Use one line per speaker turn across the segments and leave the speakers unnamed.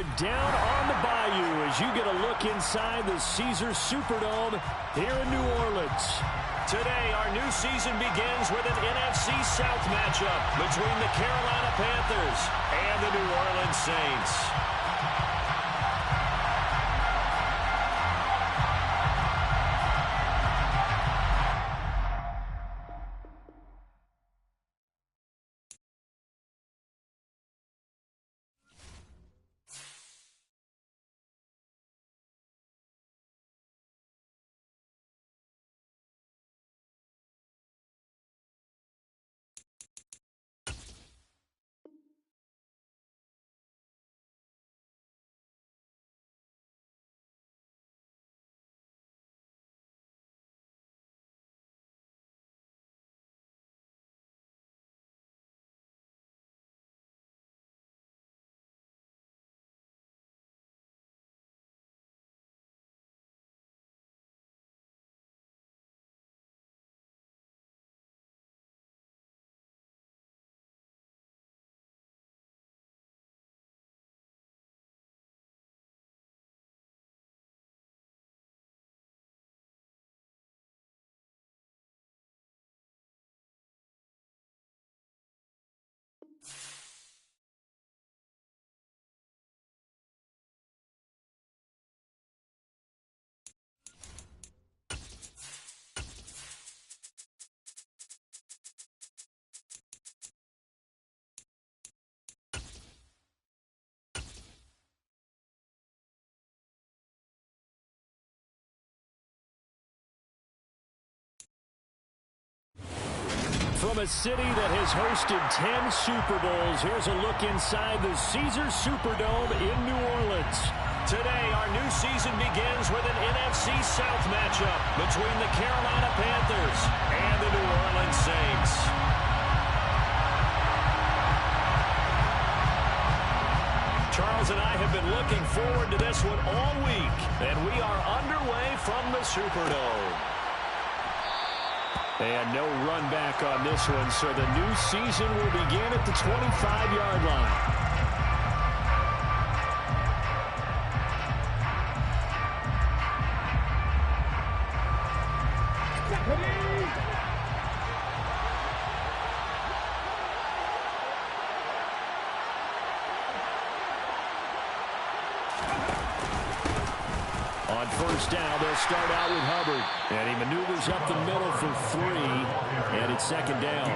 are down on the bayou as you get a look inside the Caesars Superdome here in New Orleans. Today, our new season begins with an NFC South matchup between the Carolina Panthers and the New Orleans Saints. From a city that has hosted 10 Super Bowls, here's a look inside the Caesars Superdome in New Orleans. Today, our new season begins with an NFC South matchup between the Carolina Panthers and the New Orleans Saints. Charles and I have been looking forward to this one all week, and we are underway from the Superdome. And no run back on this one, so the new season will begin at the 25-yard line. On first down, they'll start out with Hubbard. And he maneuvers up the middle for 3. And it's second down.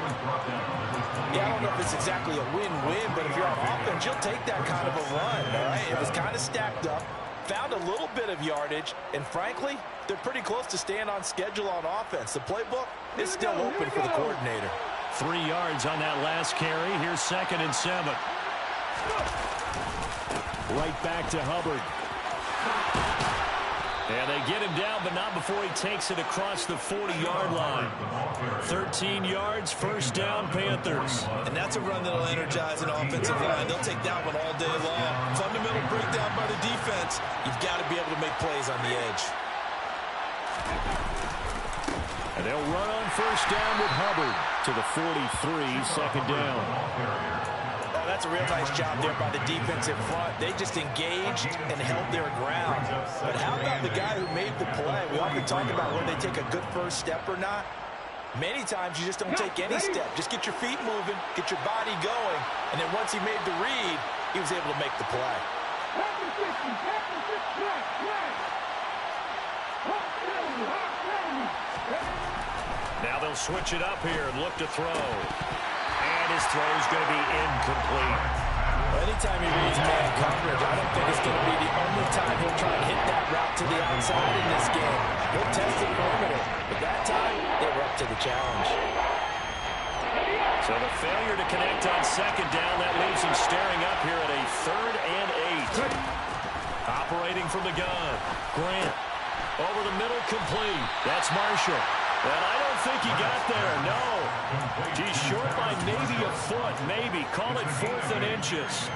Yeah, I don't know if it's exactly a win-win, but if you're on offense, you'll take that kind of a run, all right? It was kind of stacked up, found a little bit of yardage, and frankly, they're pretty close to staying on schedule on offense. The playbook is still open for the coordinator.
3 yards on that last carry. Here's 2nd and 7. Right back to Hubbard. And they get him down, but not before he takes it across the 40-yard line. 13 yards, first down, Panthers.
And that's a run that'll energize an offensive line. They'll take that one all day long. Fundamental breakdown by the defense. You've got to be able to make plays on the edge.
And they'll run on first down with Hubbard to the 43, second down.
That's a real nice job there by the defensive front. They just engaged and held their ground. But how about the guy who made the play? We often talk about whether they take a good first step or not. Many times you just don't take any step. Just get your feet moving, get your body going, and then once he made the read, he was able to make the play.
Now they'll switch it up here and look to throw. And his throw is going to be incomplete.
Well, anytime he reads man coverage, I don't think it's going to be the only time he'll try and hit that route to the outside in this game. He'll test the perimeter, but that time they were up to the challenge.
So the failure to connect on second down, that leaves him staring up here at a 3rd and 8. Operating from the gun, Grant. Over the middle, complete. That's Marshall. And I don't think he got there, no. He's short by maybe a foot, maybe. Call it 4th and inches.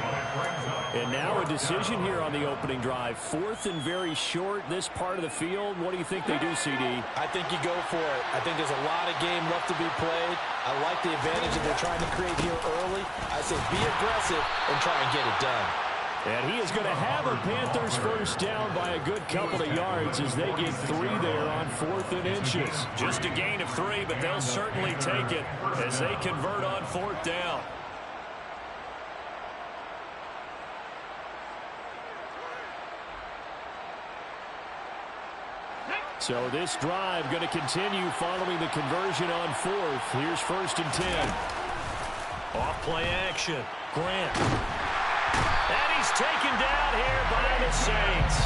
And now a decision here on the opening drive. 4th and very short, this part of the field. What do you think they do, CD?
I think you go for it. I think there's a lot of game left to be played. I like the advantage that they're trying to create here early. I say be aggressive and try and get it done.
And he is going to have a Panthers first down by a good couple of yards as they get 3 there on 4th and inches. Just a gain of 3, but they'll certainly take it as they convert on 4th down. So this drive going to continue following the conversion on 4th. Here's 1st and 10. Off play action. Grant. And he's taken down here by the Saints.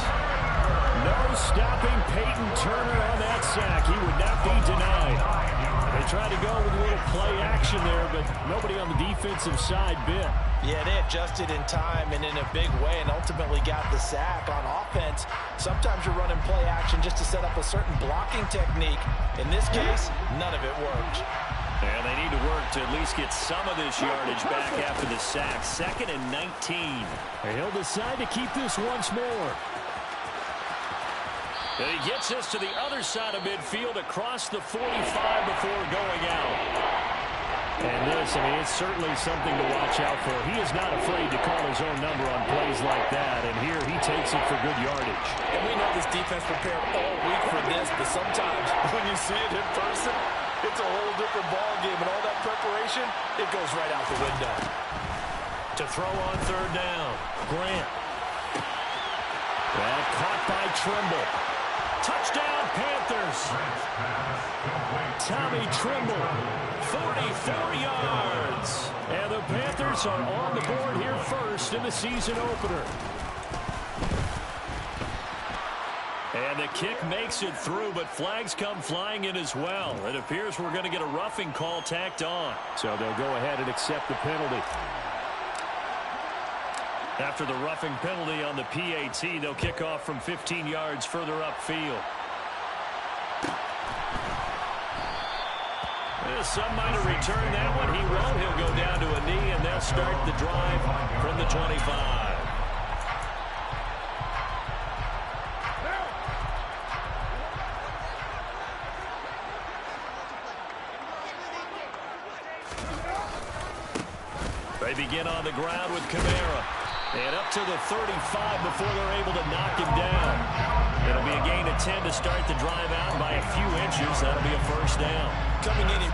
No stopping Peyton Turner on that sack. He would not be denied. They tried to go with a little play action there, but nobody on the defensive side bit.
Yeah, they adjusted in time and in a big way and ultimately got the sack. On offense, sometimes you're running play action just to set up a certain blocking technique. In this case, none of it worked.
And they need to work to at least get some of this yardage back after the sack. 2nd and 19. And he'll decide to keep this once more. And he gets us to the other side of midfield across the 45 before going out. And this, I mean, it's certainly something to watch out for. He is not afraid to call his own number on plays like that. And here he takes it for good yardage.
And we know this defense prepared all week for this, but sometimes when you see it in person, it's a whole different ball game. And all that preparation, it goes right out the window.
To throw on 3rd down, Grant. Well, caught by Trimble. Touchdown, Panthers. Tommy Trimble, 44 yards. And the Panthers are on the board here first in the season opener. And the kick makes it through, but flags come flying in as well. It appears we're going to get a roughing call tacked on. So they'll go ahead and accept the penalty. After the roughing penalty on the PAT, they'll kick off from 15 yards further upfield. Some might have returned that one. He won't. He'll go down to a knee, and they'll start the drive from the 25. They begin on the ground with Kamara. And up to the 35 before they're able to knock him down. It'll be a gain of 10 to start the drive out by a few inches. That'll be a first down.
Coming in.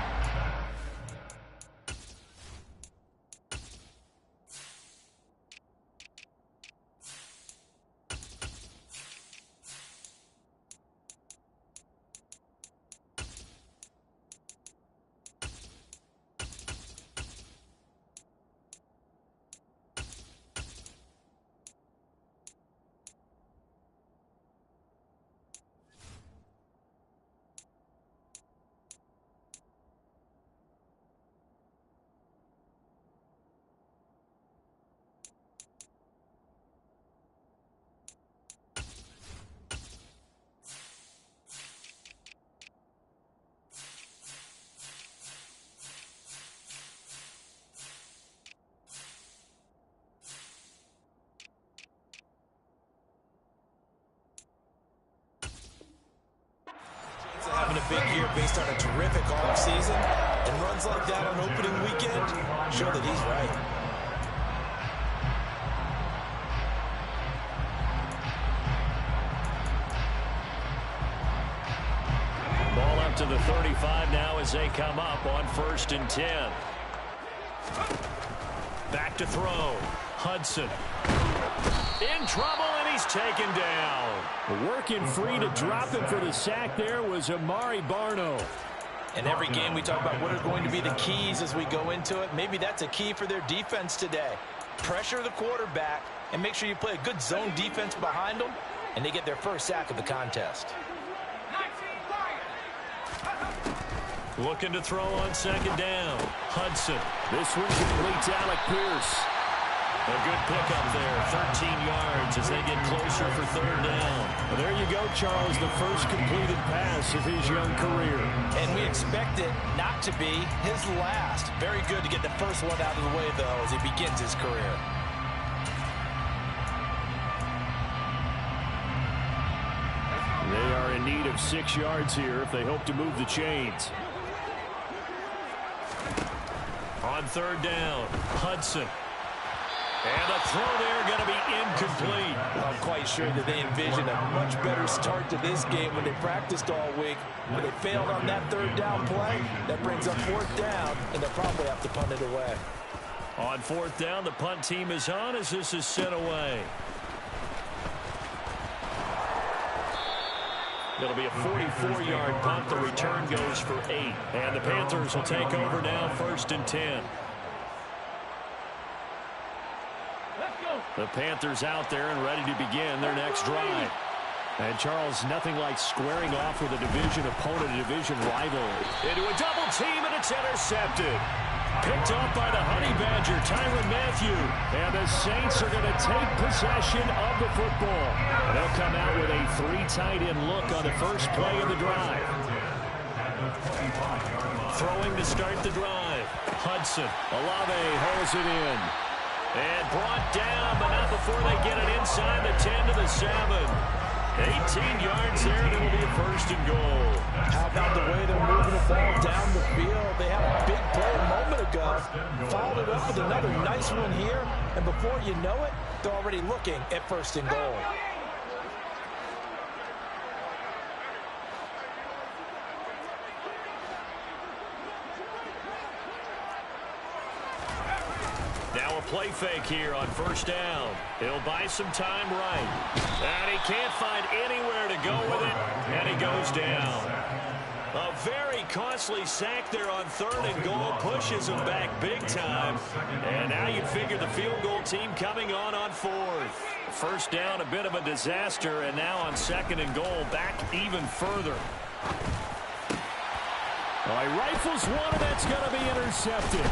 Having a big year based on a terrific offseason, and runs like that on opening weekend show that he's right.
Ball up to the 35 now as they come up on 1st and 10. Back to throw. Hudson. In trouble, and he's taken down. Working free to drop him for the sack there was Amari Barno.
In every game we talk about what are going to be the keys as we go into it. Maybe that's a key for their defense today. Pressure the quarterback and make sure you play a good zone defense behind them, and they get their first sack of the contest.
Looking to throw on 2nd down. Hudson. This one completes Alec Pierce. A good pickup there, 13 yards as they get closer for 3rd down. Well, there you go, Charles, the first completed pass of his young career.
And we expect it not to be his last. Very good to get the first one out of the way, though, as he begins his career.
They are in need of 6 yards here if they hope to move the chains. On 3rd down, Hudson. And the throw there going to be incomplete.
I'm quite sure that they envisioned a much better start to this game when they practiced all week. When they failed on that third down play, that brings up fourth down, and they'll probably have to punt it away.
On fourth down, the punt team is on as this is sent away. It'll be a 44-yard punt. The return goes for 8. And the Panthers will take over now, 1st and 10. The Panthers out there and ready to begin their next drive. And, Charles, nothing like squaring off with a division opponent, a division rival. Into a double team, and it's intercepted. Picked off by the Honey Badger, Tyrann Mathieu. And the Saints are going to take possession of the football. And they'll come out with a 3 tight end look on the first play of the drive. Throwing to start the drive. Hudson. Olave holds it in. And brought down, but not before they get it inside the 10 to the 7. 18 yards there, and it'll be a 1st and goal.
How about the way they're moving the ball down the field? They had a big play a moment ago. Followed it up with another nice one here. And before you know it, they're already looking at 1st and goal.
Now a play fake here on 1st down. He'll buy some time right. And he can't find anywhere to go with it. And he goes down. A very costly sack there on 3rd and goal. Pushes him back big time. And now you figure the field goal team coming on 4th. 1st down, a bit of a disaster. And now on 2nd and goal, back even further. Well, he rifles one, and that's going to be intercepted.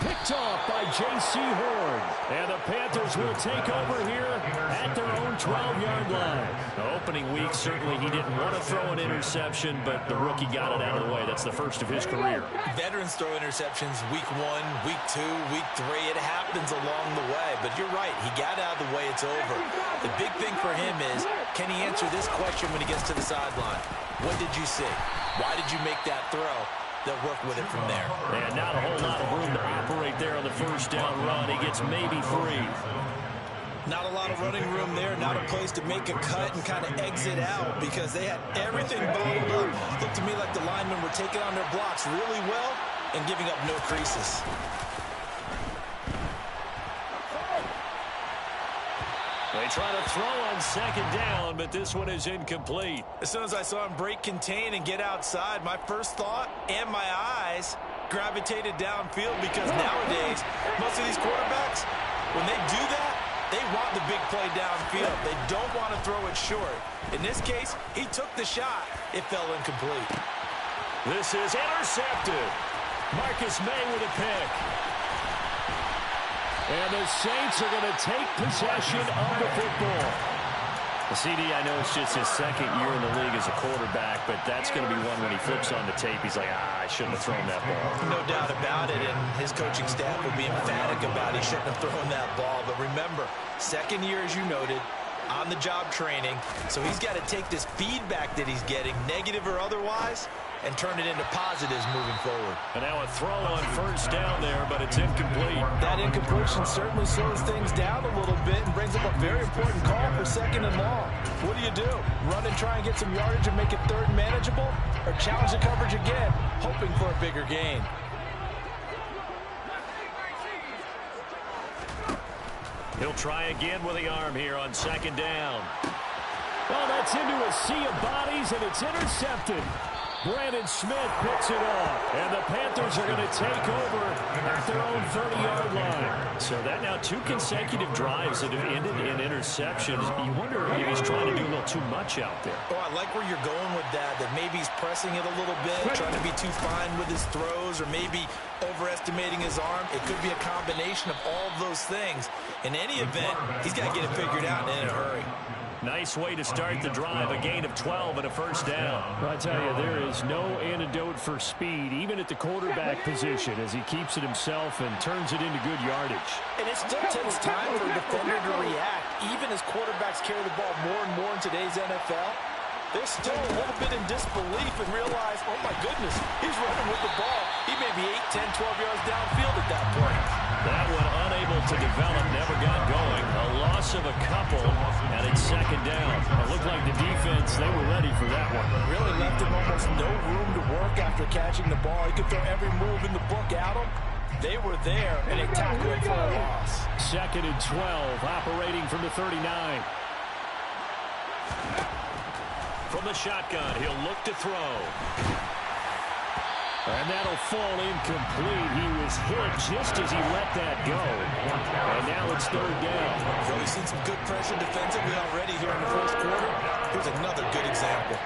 Picked off by J.C. Horn. And the Panthers will take over here at their own 12-yard line. The opening week, certainly he didn't want to throw an interception, but the rookie got it out of the way. That's the first of his career.
Veterans throw interceptions week 1, week 2, week 3. It happens along the way. But you're right. He got out of the way. It's over. The big thing for him is, can he answer this question when he gets to the sideline? What did you see? Why did you make that throw? They'll work with it from there.
And not a whole lot of room to operate there on the 1st down run. He gets maybe 3.
Not a lot of running room there. Not a place to make a cut and kind of exit out because they had everything balled up. Looked to me like the linemen were taking on their blocks really well and giving up no creases.
They try to throw on 2nd down, but this one is incomplete.
As soon as I saw him break contain and get outside, my first thought and my eyes gravitated downfield because nowadays, most of these quarterbacks, when they do that, they want the big play downfield. They don't want to throw it short. In this case, he took the shot. It fell incomplete.
This is intercepted. Marcus May with a pick. And the Saints are going to take possession of the football. CD, I know it's just his 2nd year in the league as a quarterback, but that's going to be one when he flips on the tape. He's like, I shouldn't have thrown that ball.
No doubt about it, and his coaching staff will be emphatic about he shouldn't have thrown that ball. But remember, 2nd year, as you noted, on-the-job training, so he's got to take this feedback that he's getting, negative or otherwise, and turn it into positives moving forward.
And now a throw on 1st down there, but it's incomplete.
That incompletion certainly slows things down a little bit and brings up a very important call for 2nd and long. What do? Run and try and get some yardage and make it 3rd manageable, or challenge the coverage again, hoping for a bigger gain?
He'll try again with the arm here on 2nd down. Well, that's into a sea of bodies, and it's intercepted. Brandon Smith picks it off, and the Panthers are going to take over at their own 30-yard line. So that now 2 consecutive drives that have ended in interceptions. You wonder if he's trying to do a little too much out there.
Oh, I like where you're going with that maybe he's pressing it a little bit, trying to be too fine with his throws, or maybe overestimating his arm. It could be a combination of all of those things. In any event, he's got to get it figured out and in a hurry.
Nice way to start the drive, a gain of 12 and a 1st down. Well, I tell you, there is no antidote for speed, even at the quarterback position, as he keeps it himself and turns it into good yardage.
And it still takes time for a defender to react, even as quarterbacks carry the ball more and more in today's NFL. They're still a little bit in disbelief and realize, oh my goodness, he's running with the ball. He may be 8, 10, 12 yards downfield at that point.
That one unable to develop, never got going. A loss of a couple, and it's second down. It looked like the defense, they were ready for that one.
Really left him almost no room to work after catching the ball. He could throw every move in the book at him. They were there, and they tackled him for a loss.
Second and 12, operating from the 39. From the shotgun, he'll look to throw. And that'll fall incomplete. He was hit just as he let that go. And now it's third down.
So we've seen some good pressure defensively already here in the first quarter. Here's another good example.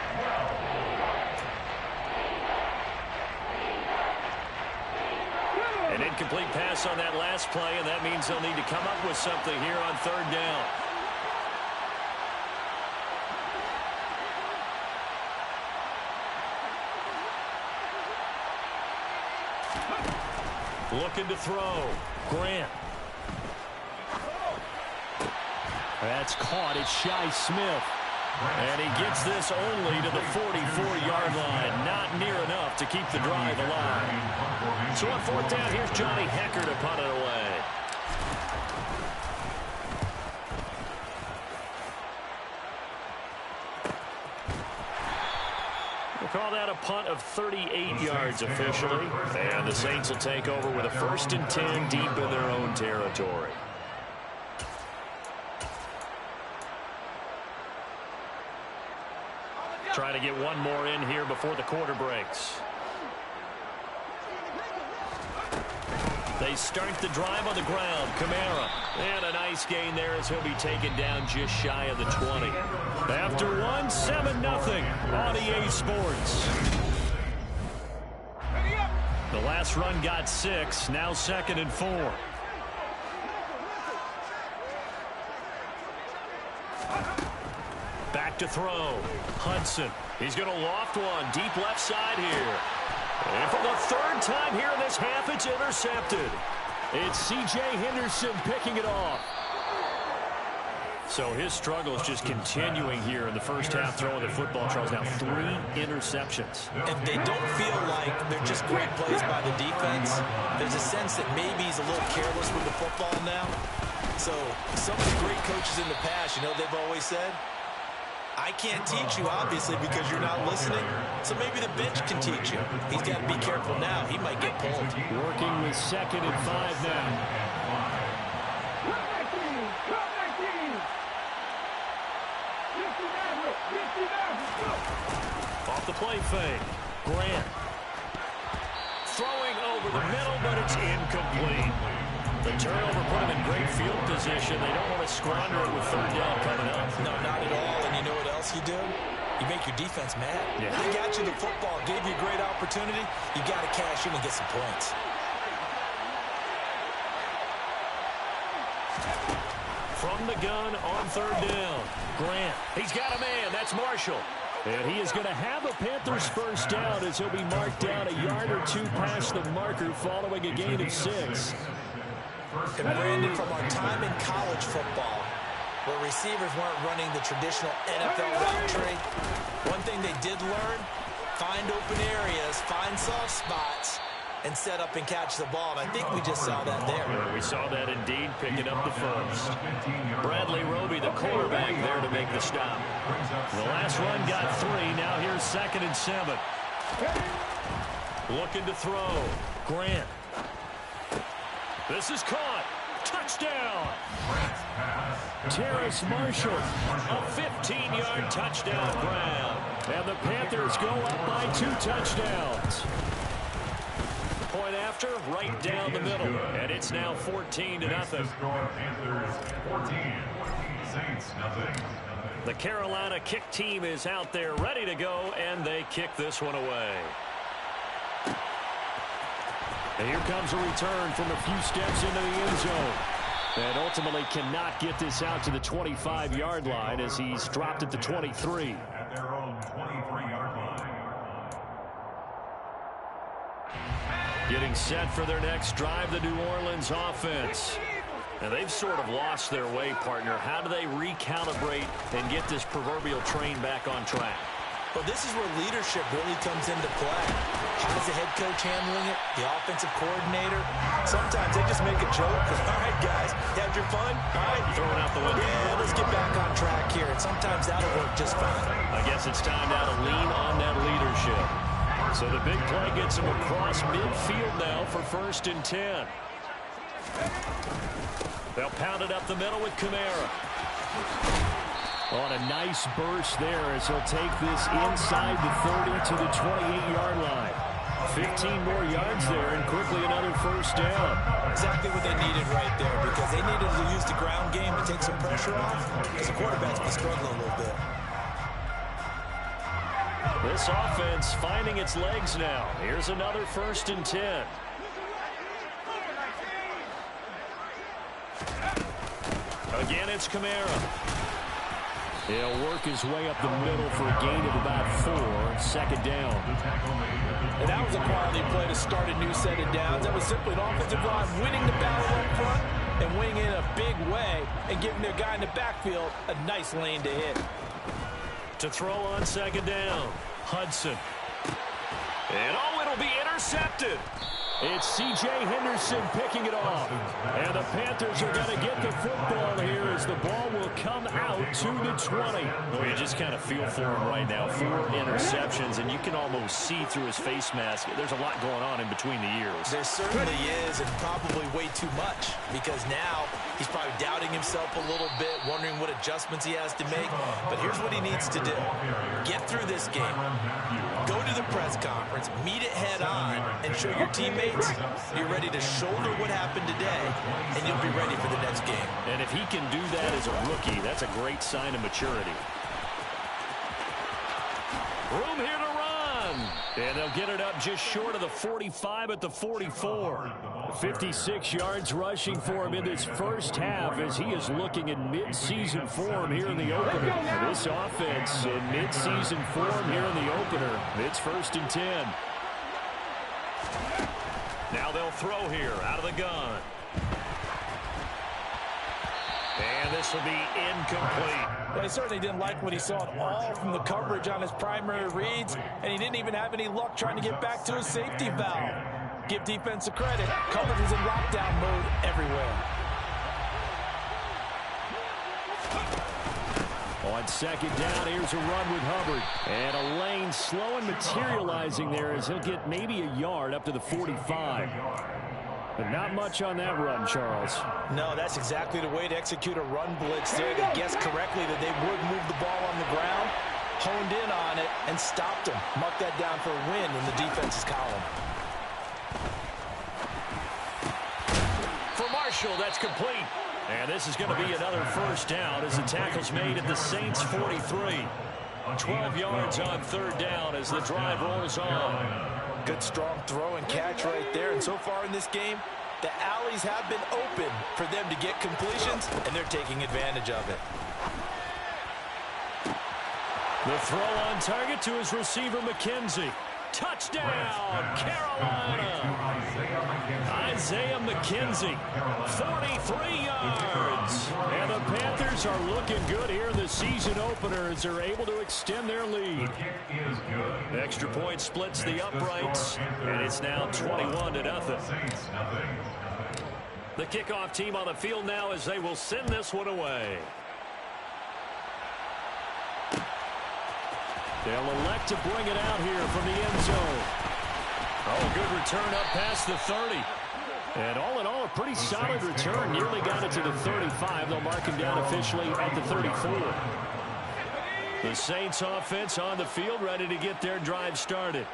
An incomplete pass on that last play, and that means they'll need to come up with something here on third down. Looking to throw. Grant. That's caught. It's Shi Smith. And he gets this only to the 44-yard line. Not near enough to keep the drive alive. So on fourth down, here's Johnny Hecker to punt it away. We'll call that a punt of 38 yards officially. And the Saints will take over with a 1st and 10 deep in their own territory. Trying to get one more in here before the quarter breaks. They start the drive on the ground. Kamara. And a nice gain there as he'll be taken down just shy of the 20. After one, 7-0 on EA Sports. The last run got 6. Now 2nd and 4. Back to throw. Hudson. He's going to loft one deep left side here. And for the 3rd time here in this half, it's intercepted. It's C.J. Henderson picking it off. So his struggle is just continuing here in the first half, throwing the football. Charles, now 3 interceptions.
And they don't feel like they're just great plays by the defense. There's a sense that maybe he's a little careless with the football now. So some of the great coaches in the past, you know, they've always said, I can't teach you, obviously, because you're not listening. So maybe the bench can teach you. He's got to be careful now. He might get pulled.
Working with 2nd and 5 now. Off the play fake. Grant. Throwing over the middle, but it's incomplete. The turnover put him in great field position. They don't want to squander it with 3rd down coming up.
No, not at all. And you know what else you do? You make your defense mad.
Yeah.
They got you the football, gave you a great opportunity. You got to cash in and get some points.
From the gun on 3rd down. Grant. He's got a man. That's Marshall. And he is going to have a Panthers 1st down as he'll be marked down a yard or 2 past the marker following a gain of 6.
And Brandon, from our time in college football, where receivers weren't running the traditional NFL route tree, one thing they did learn, find open areas, find soft spots, and set up and catch the ball. And I think we just saw that there.
We saw that indeed, picking up the 1st. Bradley Roby, the quarterback, there to make the stop. The last run got 3. Now here's 2nd and 7. Looking to throw. Grant. This is caught. Touchdown. Terrace Marshall. A 15-yard touchdown grab. And the Panthers go up by 2 touchdowns. Point after, right down the middle. And it's now 14-0. The Carolina kick team is out there ready to go, and they kick this one away. And here comes a return from a few steps into the end zone. And ultimately cannot get this out to the 25-yard line as he's dropped at the 23.
At their own 23-yard line.
Getting set for their next drive, the New Orleans offense. And they've sort of lost their way, partner. How do they recalibrate and get this proverbial train back on track?
Well, this is where leadership really comes into play. How Is the head coach handling it? The offensive coordinator? Sometimes they just make a joke. All right, guys, had your fun? All right,
Throw it out the window.
yeah, let's get back on track here. And sometimes that'll work just fine.
I guess it's time now to lean on that leadership. So the big play gets him across midfield now for 1st and 10. They'll pound it up the middle with Kamara. On a nice burst there as he'll take this inside the 30 to the 28-yard line. 15 more yards there and quickly another 1st down.
Exactly what they needed right there, because they needed to use the ground game to take some pressure off, because the quarterback's been struggling a little bit.
This offense finding its legs now. Here's another 1st and 10. Again, it's Kamara. He'll work his way up the middle for a gain of about 4. 2nd down.
And that was a quality play to start a new set of downs. That was simply an offensive line winning the battle up front and winning in a big way and giving their guy in the backfield a nice lane to hit.
To throw on 2nd down. Hudson. And it'll be intercepted. It's C.J. Henderson picking it off. And the Panthers are going to get the football here as the ball will come out to the 20. Well, you just kind of feel for him right now. 4 interceptions, and you can almost see through his face mask. There's a lot going on in between the ears.
There certainly is, and probably way too much, because now he's probably doubting himself a little bit, wondering what adjustments he has to make. But here's what he needs to do. Get through this game. Go to the press conference, meet it head on, and show your teammates you're ready to shoulder what happened today, and you'll be ready for the next game.
And if he can do that as a rookie, that's a great sign of maturity. Room here to run. And they'll get it up just short of the 45 at the 44. 56 yards rushing for him in this first half as he is looking in mid-season form here in the opener. This offense in mid-season form here in the opener. It's 1st and 10. Now they'll throw here out of the gun. And this will be incomplete.
Well, he certainly didn't like what he saw at all from the coverage on his primary reads, and he didn't even have any luck trying to get back to his safety valve. Give defense a credit. Coverage was in lockdown mode everywhere.
On 2nd down, here's a run with Hubbard. And a lane slow and materializing there as he'll get maybe a yard up to the 45. But not much on that run, Charles.
No, that's exactly the way to execute a run blitz there. They guessed correctly that they would move the ball on the ground, honed in on it, and stopped him. Mark that down for a win in the defense's column.
For Marshall, that's complete. And this is going to be another 1st down as the tackle's made at the Saints' 43. 12 yards on 3rd down as the drive rolls on.
Good strong throw and catch right there. And so far in this game, the alleys have been open for them to get completions, and they're taking advantage of it.
The throw on target to his receiver, McKenzie. Touchdown, Carolina. Isaiah McKenzie, 43 yards. And the Panthers are looking good here in the season opener as they're able to extend their lead. The extra point splits the uprights, and it's now 21-0. The kickoff team on the field now as they will send this one away. They'll elect to bring it out here from the end zone. Oh, good return up past the 30. And all in all, a pretty solid return. Nearly got it to the 35. They'll mark him down officially at the 34. The Saints offense on the field, ready to get their drive started.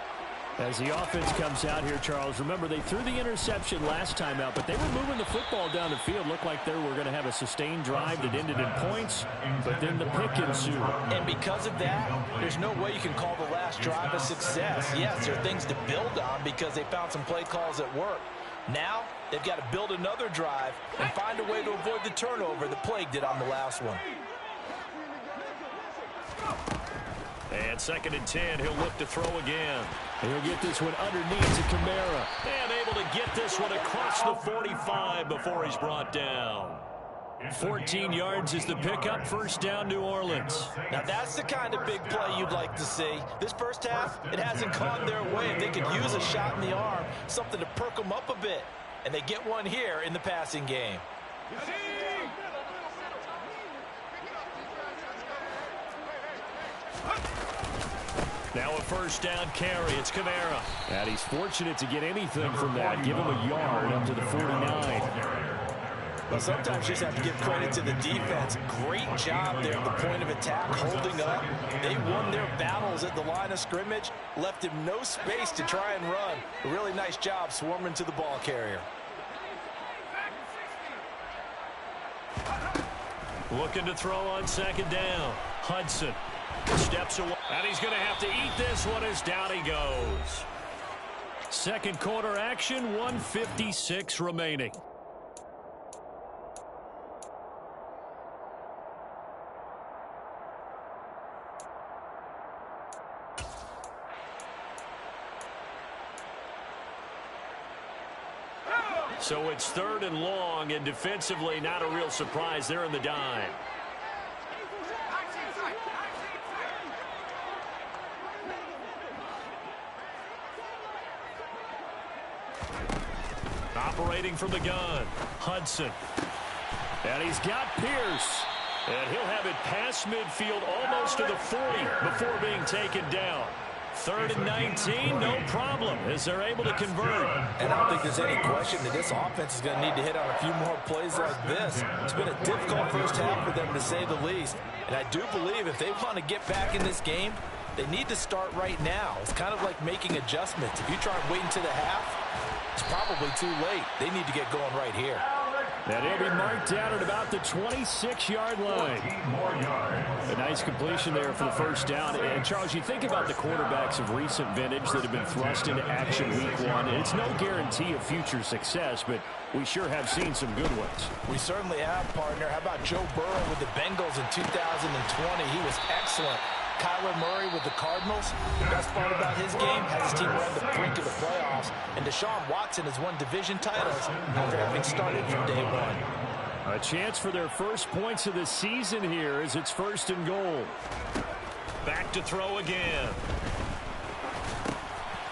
As the offense comes out here, Charles, remember they threw the interception last time out, but they were moving the football down the field. Looked like they were going to have a sustained drive that ended in points, but then the pick ensued.
And because of that, there's no way you can call the last drive a success. Yes, there are things to build on because they found some play calls that work. Now, they've got to build another drive and find a way to avoid the turnover that plagued it on the last one.
And 2nd and 10, he'll look to throw again. He'll get this one underneath to Kamara. And able to get this one across the 45 before he's brought down. 14 yards is the pickup. First down, New Orleans.
Now that's the kind of big play you'd like to see. This first half, it hasn't gone their way. They could use a shot in the arm, something to perk them up a bit. And they get one here in the passing game.
Now a first down carry. It's Kamara. And he's fortunate to get anything from that. Give him a yard up to the 49.
Well, sometimes you just have to give credit to the defense. Great job there at the point of attack, holding up. They won their battles at the line of scrimmage, left him no space to try and run. A really nice job swarming to the ball carrier.
Looking to throw on second down. Hudson steps away. And he's going to have to eat this one as down he goes. Second quarter action, 1:56 remaining. So it's third and long, and defensively not a real surprise. They're in the dime. Operating from the gun, Hudson. And he's got Pierce. And he'll have it past midfield almost to the 40 before being taken down. Third and 19, no problem, as they're able to convert.
And I don't think there's any question that this offense is going to need to hit on a few more plays like this. It's been a difficult first half for them, to say the least. And I do believe if they want to get back in this game, they need to start right now. It's kind of like making adjustments. If you try and wait until the half, it's probably too late. They need to get going right here.
And he'll be marked down at about the 26-yard line. A nice completion there for the first down. And, Charles, you think about the quarterbacks of recent vintage that have been thrust into action week one. It's no guarantee of future success, but we sure have seen some good ones.
We certainly have, partner. How about Joe Burrow with the Bengals in 2020? He was excellent. Kyler Murray with the Cardinals. The best part about his game has his team on the brink of the playoffs. And Deshaun Watson has won division titles after having started from day one.
A chance for their first points of the season here as it's first and goal. Back to throw again.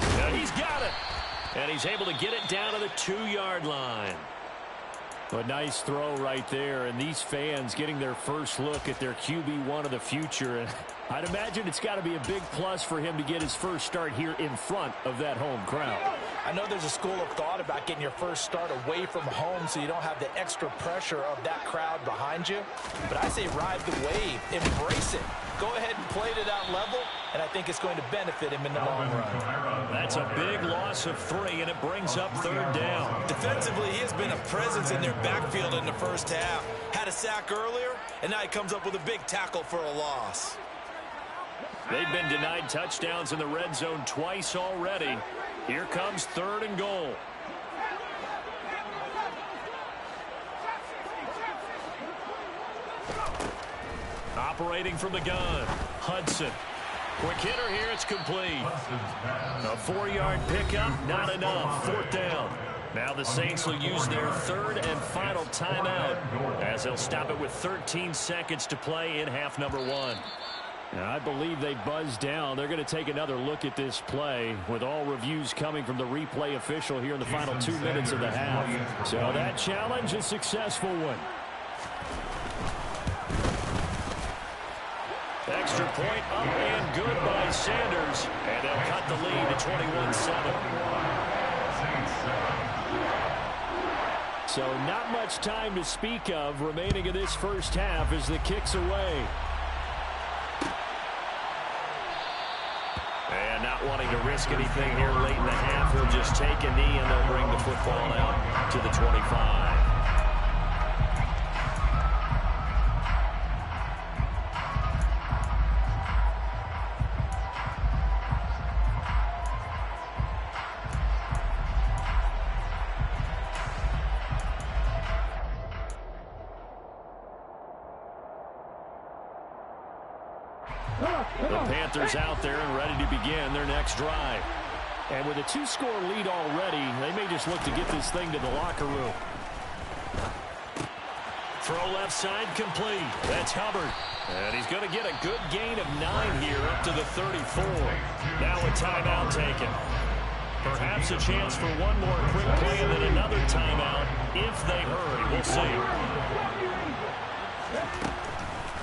And he's got it. And he's able to get it down to the 2-yard line. A nice throw right there, and these fans getting their first look at their QB1 of the future. And I'd imagine it's got to be a big plus for him to get his first start here in front of that home crowd.
I know there's a school of thought about getting your first start away from home so you don't have the extra pressure of that crowd behind you. But I say ride the wave, embrace it. Go ahead and play to that level, and I think it's going to benefit him in the long run.
That's a big loss of 3, and it brings up third down.
Defensively, he has been a presence in their backfield in the first half. Had a sack earlier, and now he comes up with a big tackle for a loss.
They've been denied touchdowns in the red zone twice already. Here comes third and goal. Operating from the gun, Hudson. Quick hitter here, it's complete. A 4-yard pickup, not enough. Fourth down. Now the Saints will use their third and final timeout as they'll stop it with 13 seconds to play in half number 1. And I believe they buzzed down. They're going to take another look at this play with all reviews coming from the replay official here in the final 2 minutes of the half. So that challenge, a successful one. Extra point up and good by Sanders. And they'll cut the lead to 21-7. So not much time to speak of remaining in this first half as the kick's away. And not wanting to risk anything here late in the half, he'll just take a knee and they'll bring the football out to the 25. The Panthers out there and ready to begin their next drive. And with a 2-score lead already, they may just look to get this thing to the locker room. Throw left side complete. That's Hubbard. And he's going to get a good gain of 9 here up to the 34. Now a timeout taken. Perhaps a chance for one more quick play and then another timeout if they hurry. We'll see.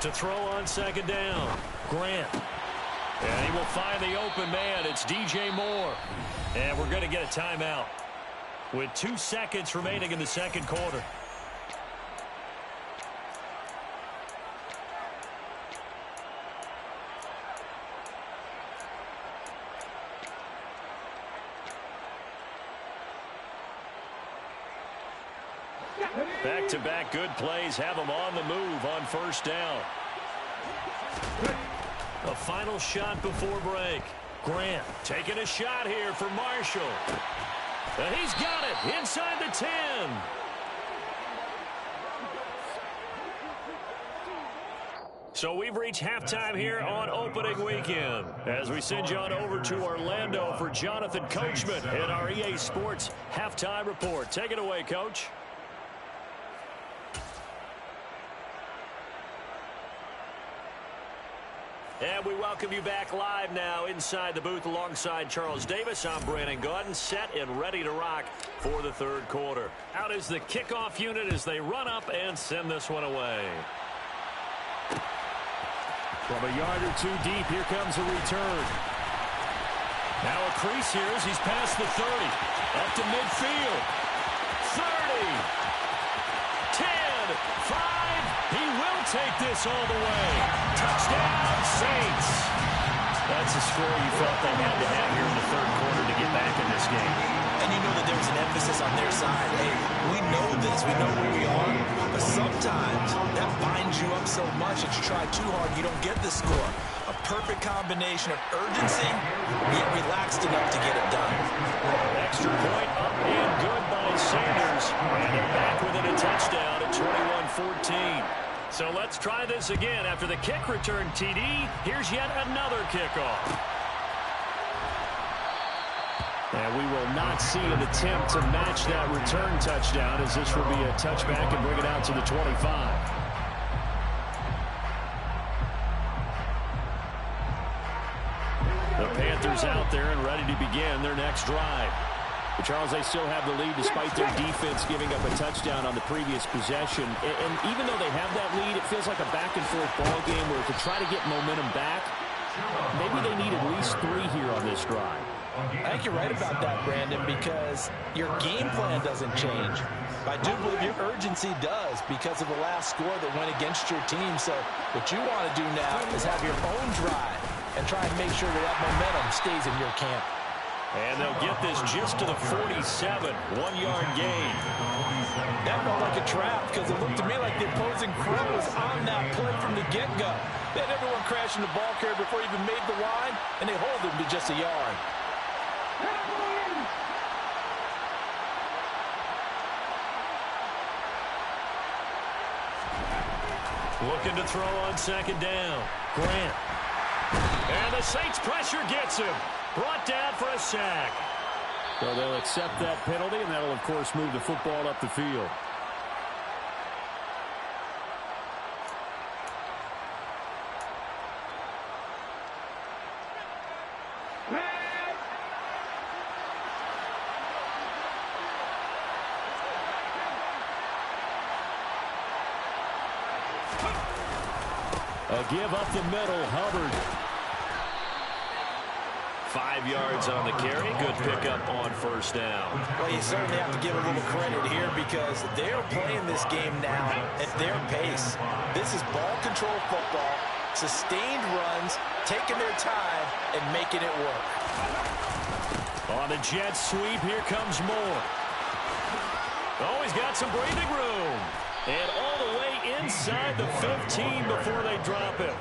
To throw on second down. Grant. And he will find the open man. It's DJ Moore. And we're going to get a timeout with 2 seconds remaining in the second quarter. Back-to-back good plays have them on the move on first down. A final shot before break. Grant taking a shot here for Marshall. And he's got it inside the 10. So we've reached halftime here on opening weekend as we send you on over to Orlando for Jonathan Coachman in our EA Sports halftime report. Take it away, Coach. And we welcome you back live now inside the booth alongside Charles Davis. I'm Brandon Gaudin, set and ready to rock for the third quarter. Out is the kickoff unit as they run up and send this one away. From a yard or two deep, here comes a return. Now a crease here as he's past the 30. Up to midfield. 30. 10. 5. He will take this all the way. Touchdown, Saints. That's a score you felt they had to have here in the third quarter to get back in this game.
And you know that there was an emphasis on their side. Hey, we know this. We know where we are. But sometimes that binds you up so much that you try too hard, you don't get the score. A perfect combination of urgency, yet relaxed enough to get it done.
Extra point up and good by Sanders. And they're back within a touchdown at 21-14. So let's try this again. After the kick return TD, here's yet another kickoff. And we will not see an attempt to match that return touchdown as this will be a touchback and bring it out to the 25. The Panthers out there and ready to begin their next drive. But Charles, they still have the lead despite their defense giving up a touchdown on the previous possession. And even though they have that lead, it feels like a back-and-forth ball game where to try to get momentum back, maybe they need at least 3 here on this drive.
I think you're right about that, Brandon, because your game plan doesn't change. I do believe your urgency does because of the last score that went against your team. So what you want to do now is have your own drive and try and make sure that momentum stays in your camp.
And they'll get this just to the 47, 1-yard gain.
That felt like a trap because it looked to me like the opposing front was on that play from the get-go. They had everyone crashing the ball carrier before he even made the line, and they hold him to just a yard.
Looking to throw on second down. Grant. And the Saints pressure gets him. Brought down for a sack. So they'll accept that penalty, and that'll, of course, move the football up the field. A give up the middle, Hubbard. 5 yards on the carry. Good pickup on first down.
Well, you certainly have to give a little credit here because they're playing this game now at their pace. This is ball control football, sustained runs, taking their time, and making it work.
On the jet sweep, here comes Moore. Oh, he's got some breathing room. And all the way inside the 15 before they drop him.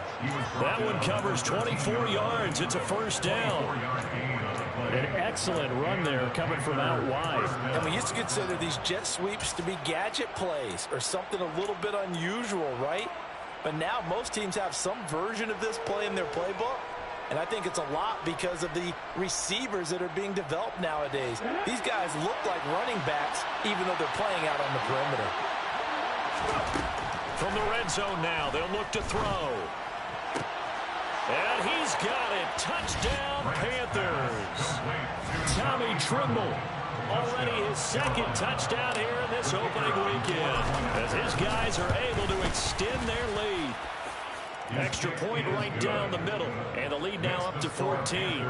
That one covers 24 yards. It's a first down. An excellent run there coming from out wide.
And we used to consider these jet sweeps to be gadget plays or something a little bit unusual, right? But now most teams have some version of this play in their playbook. And I think it's a lot because of the receivers that are being developed nowadays. These guys look like running backs even though they're playing out on the perimeter.
From the red zone now, they'll look to throw. And he's got it. Touchdown, Panthers. Tommy Trimble, already his second touchdown here in this opening weekend, as his guys are able to extend their lead. Extra point right down the middle, and the lead now up to 14.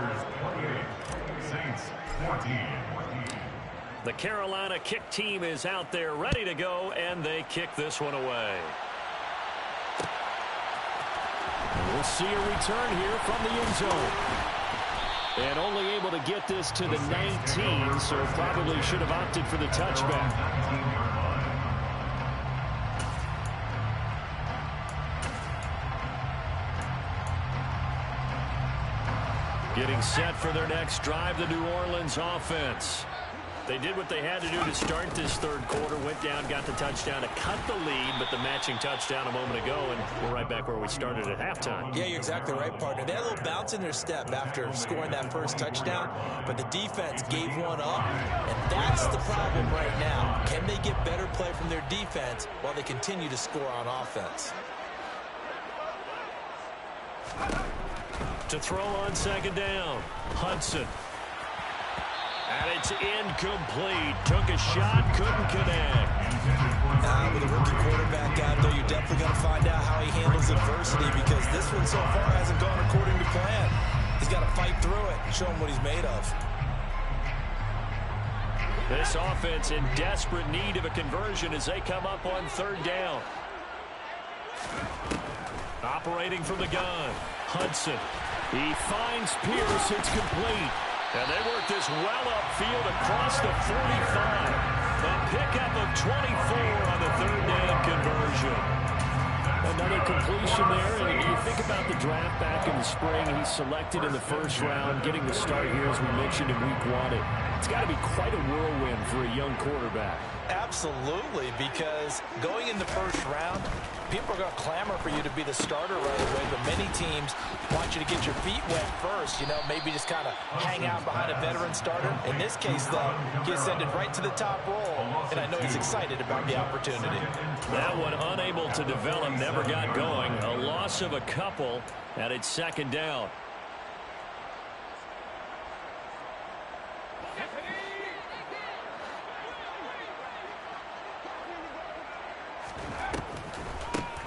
The Carolina kick team is out there ready to go, and they kick this one away. We'll see a return here from the end zone. And only able to get this to the 19, so probably should have opted for the touchback. Getting set for their next drive, the New Orleans offense. They did what they had to do to start this third quarter, went down, got the touchdown to cut the lead, but the matching touchdown a moment ago, and we're right back where we started at halftime.
Yeah, you're exactly right, partner. They had a little bounce in their step after scoring that first touchdown, but the defense gave one up, and that's the problem right now. Can they get better play from their defense while they continue to score on offense?
To throw on second down, Hudson. And it's incomplete. Took a shot, couldn't connect.
With a rookie quarterback out there, you're definitely going to find out how he handles adversity, because this one so far hasn't gone according to plan. He's got to fight through it and show him what he's made of.
This offense in desperate need of a conversion as they come up on third down. Operating from the gun, Hudson. He finds Pierce. It's complete. And they work this well upfield across the 45. A pickup of 24 on the third down conversion. Another completion there. And you think about the draft back in the spring. He's selected in the first round, getting the start here, as we mentioned, in week 1. It's got to be quite a whirlwind for a young quarterback.
Absolutely, because going in the first round, people are going to clamor for you to be the starter right away, but many teams want you to get your feet wet first, maybe just kind of hang out behind a veteran starter. In this case, though, he ascended right to the top role, and I know he's excited about the opportunity.
That one unable to develop, never got going. A loss of a couple, and it's second down.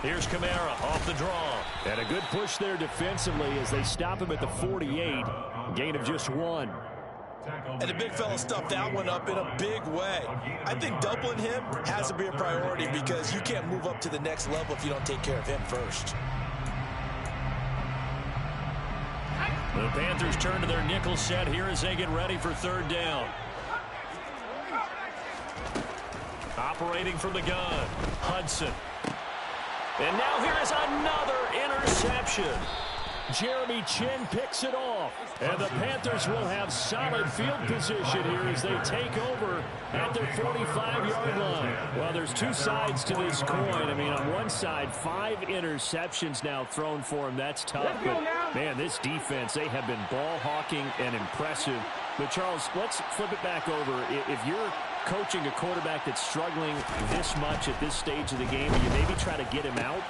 Here's Kamara off the draw. And a good push there defensively as they stop him at the 48. Gain of just 1.
And the big fella stuffed that one up in a big way. I think doubling him has to be a priority, because you can't move up to the next level if you don't take care of him first.
The Panthers turn to their nickel set here as they get ready for third down. Operating from the gun, Hudson. And now here is another interception. Jeremy Chin picks it off. And the Panthers will have solid field position here as they take over at their 45-yard line. Well, there's two sides to this coin. I mean, on one side, 5 interceptions now thrown for him. That's tough. But, man, this defense, they have been ball hawking and impressive. But, Charles, let's flip it back over. If you're coaching a quarterback that's struggling this much at this stage of the game, you maybe try to get him out.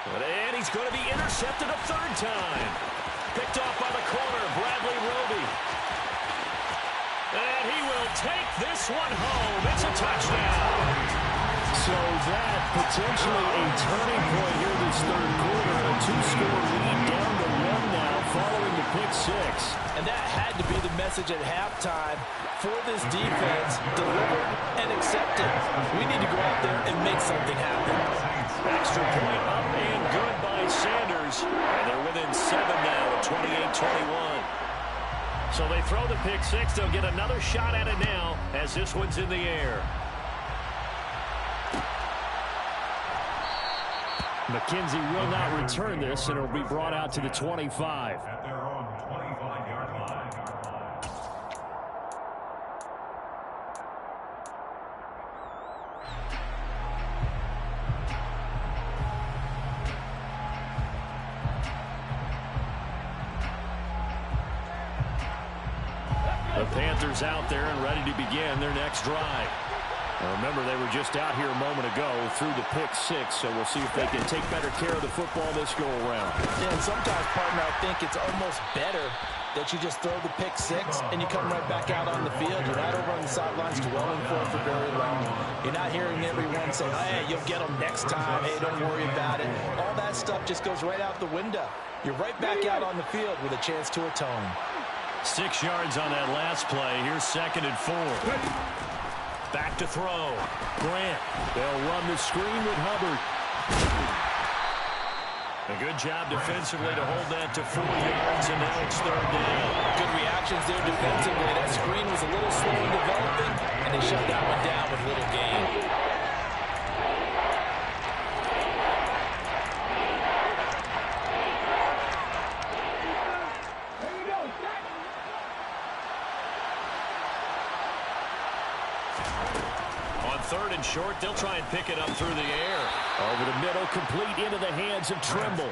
And he's going to be intercepted a third time. Picked off by the corner, Bradley Roby. And he will take this one home. It's a touchdown. So that potentially a turning point here this third quarter. A 2-score lead down to 1 now following the pick 6.
And that had to be the message at halftime for this defense. Delivered and accepted. We need to go out there and make something happen.
Extra point up and good by Sanders. And they're within 7 now at 28-21. So they throw the pick 6. They'll get another shot at it now as this one's in the air. McKenzie will not return this, and it'll be brought out to the 25.
At their own 25-yard line.
The Panthers out there and ready to begin their next drive. Remember, they were just out here a moment ago through the pick six, so we'll see if they can take better care of the football this go-around.
Yeah, and sometimes, partner, I think it's almost better that you just throw the pick six and you come right back out on the field. You're not over on the sidelines dwelling for very long. You're not hearing everyone say, hey, you'll get them next time. Hey, don't worry about it. All that stuff just goes right out the window. You're right back out on the field with a chance to atone.
6 yards on that last play. Here's 2nd and 4. Back to throw. Grant. They'll run the screen with Hubbard. A good job defensively to hold that to 4 yards, and now it's 3rd down.
Good reactions there defensively. That screen was a little slow in developing, and they shut that one down with little gain.
On 3rd and short, they'll try and pick it up through the air. Over the middle, complete into the hands of Trimble.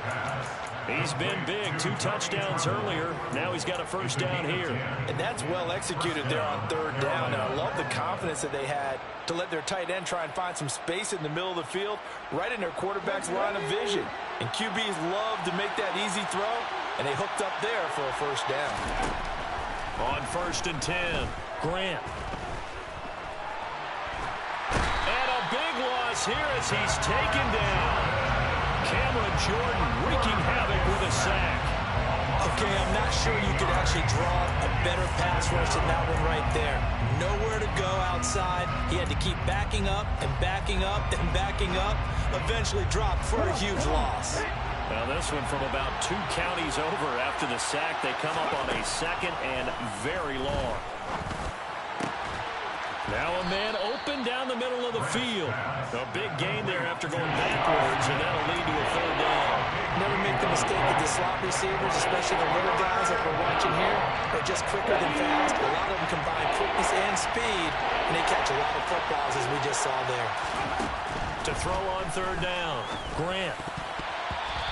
He's been big. 2 touchdowns earlier. Now he's got a 1st down here.
And that's well executed there on 3rd down. And I love the confidence that they had to let their tight end try and find some space in the middle of the field, right in their quarterback's line of vision. And QBs love to make that easy throw, and they hooked up there for a 1st down.
On 1st and 10, Grant. Big loss here as he's taken down. Cameron Jordan wreaking havoc with a sack.
Okay, I'm not sure you could actually draw a better pass rush than that one right there. Nowhere to go outside. He had to keep backing up and backing up and backing up. Eventually dropped for a huge loss.
Now this one from about 2 counties over after the sack. They come up on a 2nd and very long. Now a man open down the middle of the field. A big gain there after going backwards, and that'll lead to a 3rd down.
Never make the mistake that the slot receivers, especially the little guys that we're watching here, are just quicker than fast. A lot of them combine quickness and speed, and they catch a lot of footballs, as we just saw there.
To throw on 3rd down, Grant.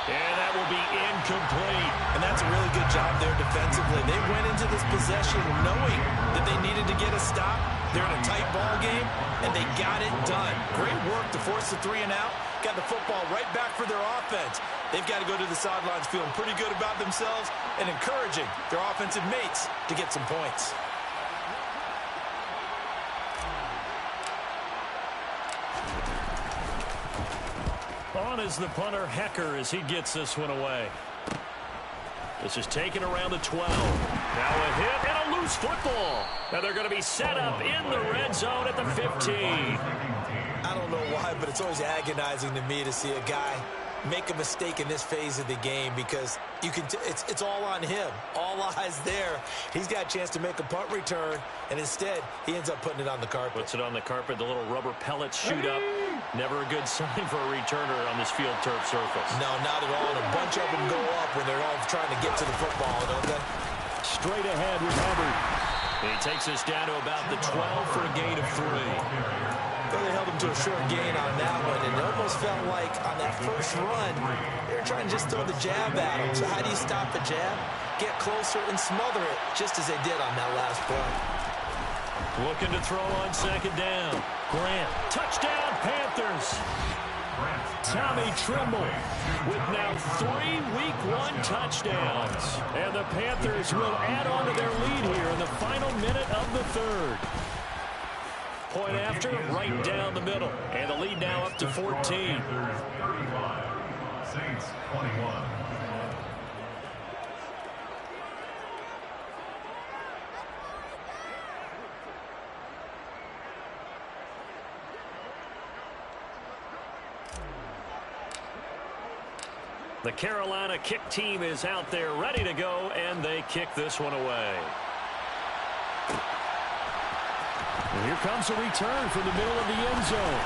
And that will be incomplete.
And that's a really good job there defensively. They went into this possession knowing that they needed to get a stop. They're in a tight ball game, and they got it done. Great work to force the 3 and out. Got the football right back for their offense. They've got to go to the sidelines feeling pretty good about themselves and encouraging their offensive mates to get some points.
On is the punter, Hecker, as he gets this one away. This is taken around the 12. Now a hit and a loose football. Now they're going to be set up in the red zone at the 15.
I don't know why, but it's always agonizing to me to see a guy make a mistake in this phase of the game, because you can it's all on him. All eyes there. He's got a chance to make a punt return, and instead he ends up putting it on the carpet.
Puts it on the carpet. The little rubber pellets shoot up. Never a good sign for a returner on this field turf surface.
No, not at all. And a bunch of them go up when they're all trying to get to the football, don't they?
Straight ahead with Hubbard. He takes us down to about the 12 for a gain of 3.
Well, they held him to a short gain on that one, and it almost felt like on that first run, they were trying to just throw the jab at him. So how do you stop the jab? Get closer and smother it, just as they did on that last play.
Looking to throw on 2nd down. Grant. Touchdown, Panthers. Tommy Trimble with now 3 Week 1 touchdowns. And the Panthers will add on to their lead here in the final minute of the 3rd. Point after, right down the middle. And the lead now up to 14.
Saints 21.
The Carolina kick team is out there ready to go, and they kick this one away. And here comes a return from the middle of the end zone.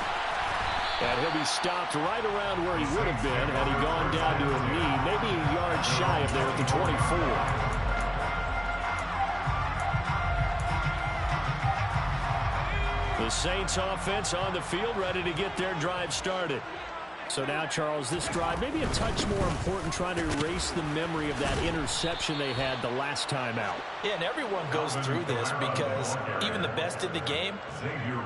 And he'll be stopped right around where he would have been had he gone down to a knee, maybe a yard shy of there at the 24. The Saints offense on the field ready to get their drive started. So now, Charles, this drive maybe a touch more important, trying to erase the memory of that interception they had the last time out.
Yeah, and everyone goes through this because even the best in the game,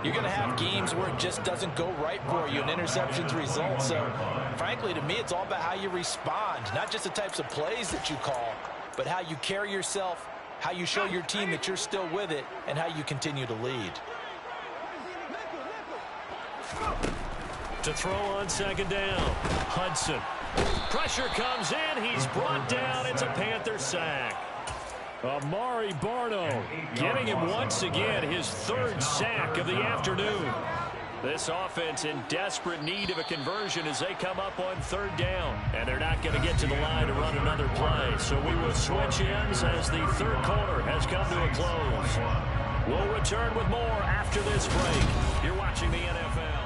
you're going to have games where it just doesn't go right for you and interceptions result. So, frankly, to me, it's all about how you respond, not just the types of plays that you call, but how you carry yourself, how you show your team that you're still with it, and how you continue to lead.
To throw on second down, Hudson. Pressure comes in. He's brought down. It's a Panther sack. Amari Barno getting him once again, his third sack of the afternoon. This offense in desperate need of a conversion as they come up on third down. And they're not going to get to the line to run another play. So we will switch ends as the third quarter has come to a close. We'll return with more after this break. You're watching the NFL.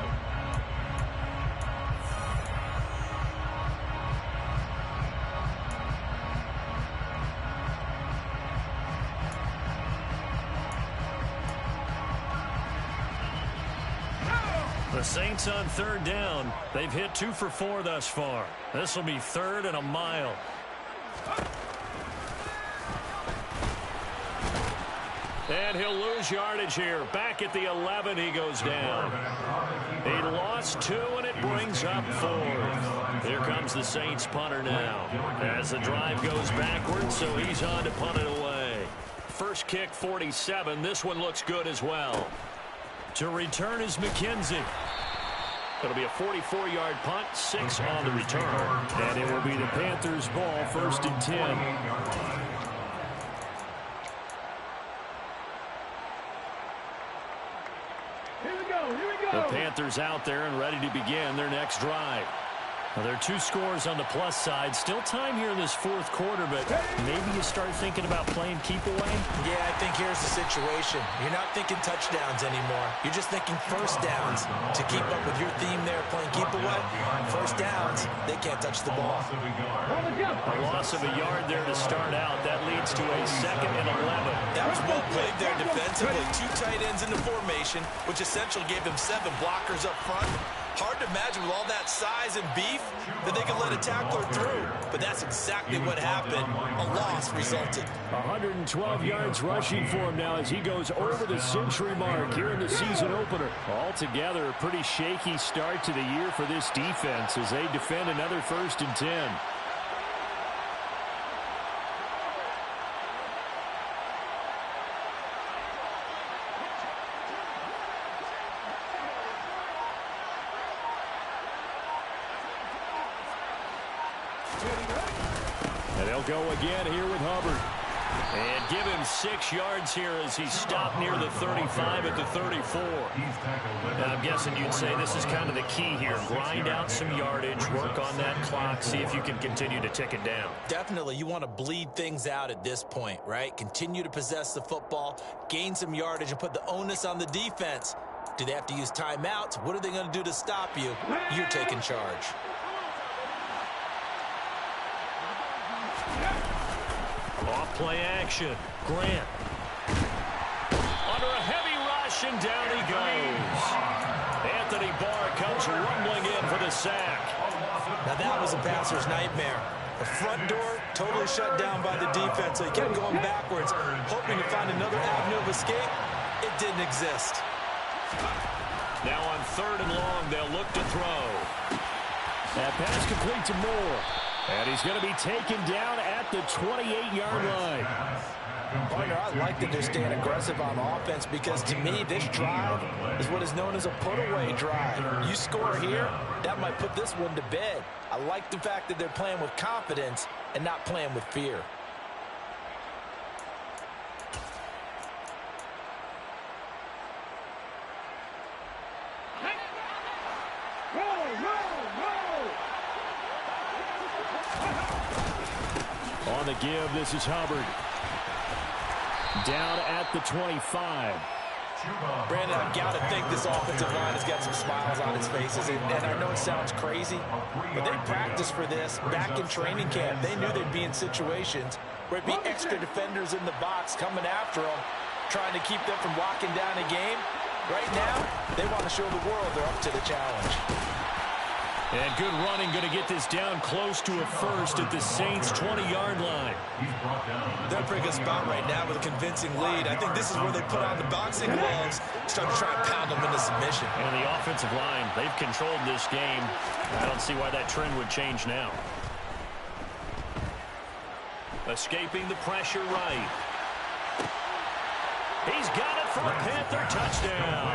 The Saints on third down. They've hit 2 for 4 thus far. This will be third and a mile. And he'll lose yardage here. Back at the 11, he goes down. He lost 2, and it brings up 4th. Here comes the Saints punter now. As the drive goes backwards, so he's on to punt it away. First kick, 47. This one looks good as well. To return is McKenzie. It'll be a 44-yard punt, 6 on the return. And it will be the Panthers' ball, 1st and 10.
Here we go.
The Panthers out there and ready to begin their next drive. Well, there are 2 scores on the plus side. Still time here in this 4th quarter, but maybe you start thinking about playing keep away?
Yeah, I think here's the situation. You're not thinking touchdowns anymore. You're just thinking first downs. To keep up with your theme there, playing keep away, first downs, they can't touch the ball.
A loss of a yard there to start out. That leads to a 2nd and 11.
That was well played there defensively. 2 tight ends in the formation, which essentially gave them 7 blockers up front. Hard to imagine with all that size and beef that they could let a tackler through. But that's exactly what happened. A loss resulted.
112 yards rushing for him now as he goes over the century mark here in the season opener. Altogether, a pretty shaky start to the year for this defense as they defend another 1st and 10. And they'll go again here with Hubbard. And give him 6 yards here as he stopped near the 35 at the 34. Now, I'm guessing you'd say this is kind of the key here. Grind out some yardage, work on that clock, see if you can continue to tick it down.
Definitely, you want to bleed things out at this point, right? Continue to possess the football, gain some yardage, and put the onus on the defense. Do they have to use timeouts? What are they going to do to stop you? You're taking charge.
Off play action. Grant. Under a heavy rush, and down he goes. Anthony Barr comes rumbling in for the sack.
Now that was a passer's nightmare. The front door totally shut down by the defense, so he kept going backwards, hoping to find another avenue of escape. It didn't exist.
Now on 3rd and long, they'll look to throw. That pass complete to Moore. And he's going to be taken down at the 28-yard line.
Partner, I like that they're staying aggressive on offense because, to me, this drive is what is known as a put-away drive. You score here, that might put this one to bed. I like the fact that they're playing with confidence and not playing with fear.
On the give, this is Hubbard. Down at the 25.
Brandon, I've got to think this offensive line has got some smiles on its faces. And I know it sounds crazy, but they practiced for this back in training camp. They knew they'd be in situations where it'd be extra defenders in the box coming after them, trying to keep them from locking down a game. Right now, they want to show the world they're up to the challenge.
And good running, going to get this down close to a first at the Saints' 20-yard line.
They're in a pretty good spot right now with a convincing lead. I think this is where they put on the boxing gloves, start to try and pound them into submission.
And the offensive line, they've controlled this game. I don't see why that trend would change now. Escaping the pressure right. He's got it for a Panther touchdown.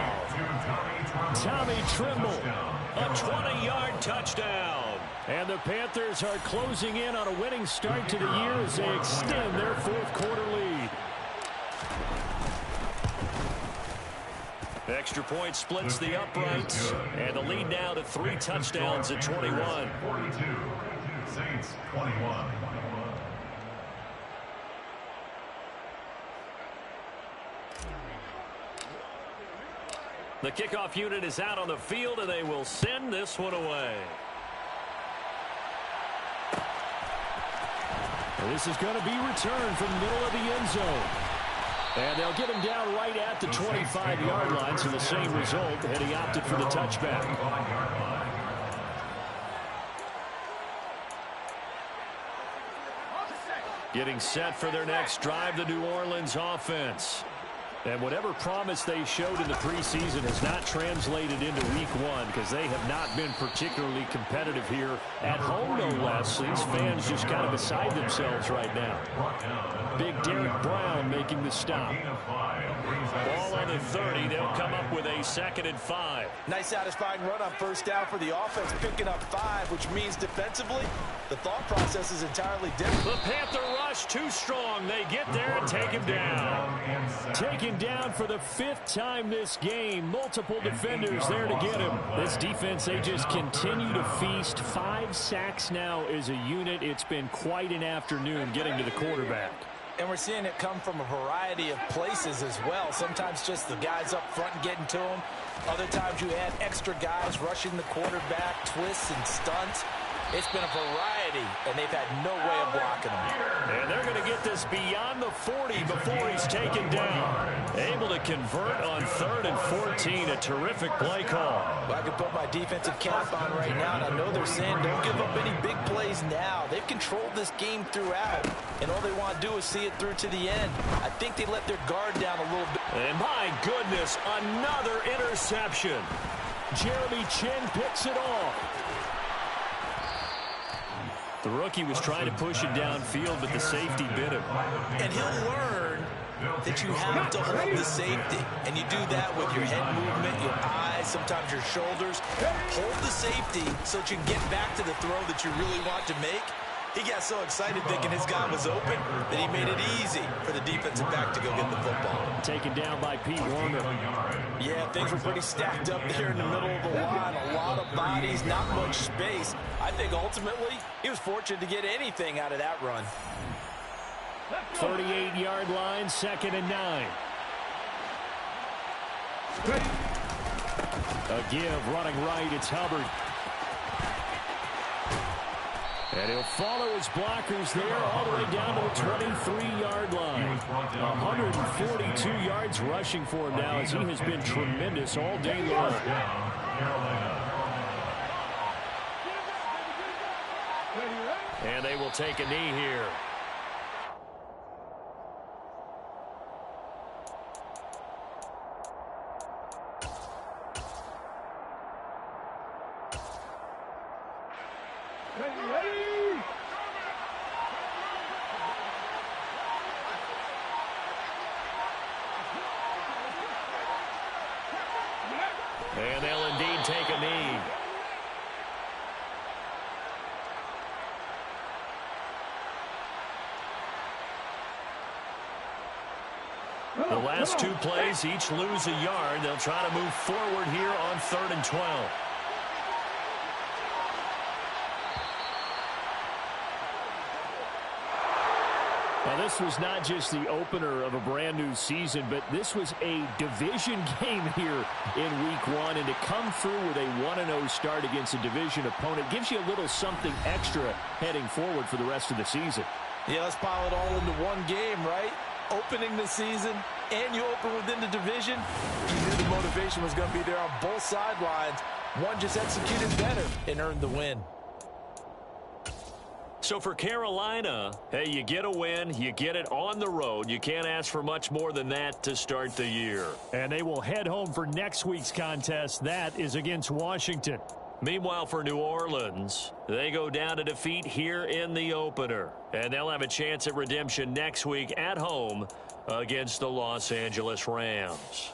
Tommy Trimble, a 20-yard touchdown. And the Panthers are closing in on a winning start to the year as they extend their fourth quarter lead. Extra point splits the uprights, and the lead now to 3 touchdowns at 21.
42, Saints 21.
The kickoff unit is out on the field, and they will send this one away. This is going to be returned from the middle of the end zone. And they'll get him down right at the 25-yard line, so the same result, and he opted for the touchback. Getting set for their next drive, the New Orleans offense. And whatever promise they showed in the preseason has not translated into week 1 because they have not been particularly competitive here at home, no less. These fans just kind of beside themselves right now. Big Derek Brown making the stop. Ball on the 30. They'll come up with a 2nd and 5.
Nice satisfying run on first down for the offense, picking up 5, which means defensively, the thought process is entirely different.
The Panther rush too strong. They get there and take him down. Taken down for the 5th time this game. Multiple defenders there to get him. This defense, they just continue to feast. 5 sacks now as a unit. It's been quite an afternoon getting to the quarterback.
And we're seeing it come from a variety of places as well. Sometimes just the guys up front getting to him. Other times you add extra guys rushing the quarterback, twists and stunts. It's been a variety, and they've had no way of blocking him.
And they're going to get this beyond the 40 before he's taken down. Able to convert on 3rd and 14. A terrific play call.
Well, I can put my defensive cap on right now, and I know they're saying don't give up any big plays now. They've controlled this game throughout, and all they want to do is see it through to the end. I think they let their guard down a little bit.
And my goodness, another interception. Jeremy Chin picks it off. The rookie was trying to push it downfield, but the safety bit him.
And he'll learn that you have to hold the safety. And you do that with your head movement, your eyes, sometimes your shoulders. Hold the safety so that you can get back to the throw that you really want to make. He got so excited thinking his guy was open that he made it easy for the defensive back to go get the football.
Taken down by Pete Warner.
Yeah, things were pretty stacked up there in the middle of the line. A lot of bodies, not much space. I think ultimately he was fortunate to get anything out of that run.
38-yard line, 2nd and 9. A give, running right, it's Hubbard. And he'll follow his blockers there all the way down to the 23-yard line. 142 yards rushing for him now as he has been tremendous all day long. And they will take a knee here. And they'll indeed take a knee. The last 2 plays, each lose a yard. They'll try to move forward here on 3rd and 12. Now, this was not just the opener of a brand-new season, but this was a division game here in Week 1. And to come through with a 1-0 start against a division opponent gives you a little something extra heading forward for the rest of the season.
Yeah, let's pile it all into one game, right? Opening the season, and you open within the division. You knew the motivation was going to be there on both sidelines.
One just executed better and earned the win.
So for Carolina, hey, you get a win, you get it on the road. You can't ask for much more than that to start the year.
And they will head home for next week's contest. That is against Washington.
Meanwhile, for New Orleans, they go down to defeat here in the opener. And they'll have a chance at redemption next week at home against the Los Angeles Rams.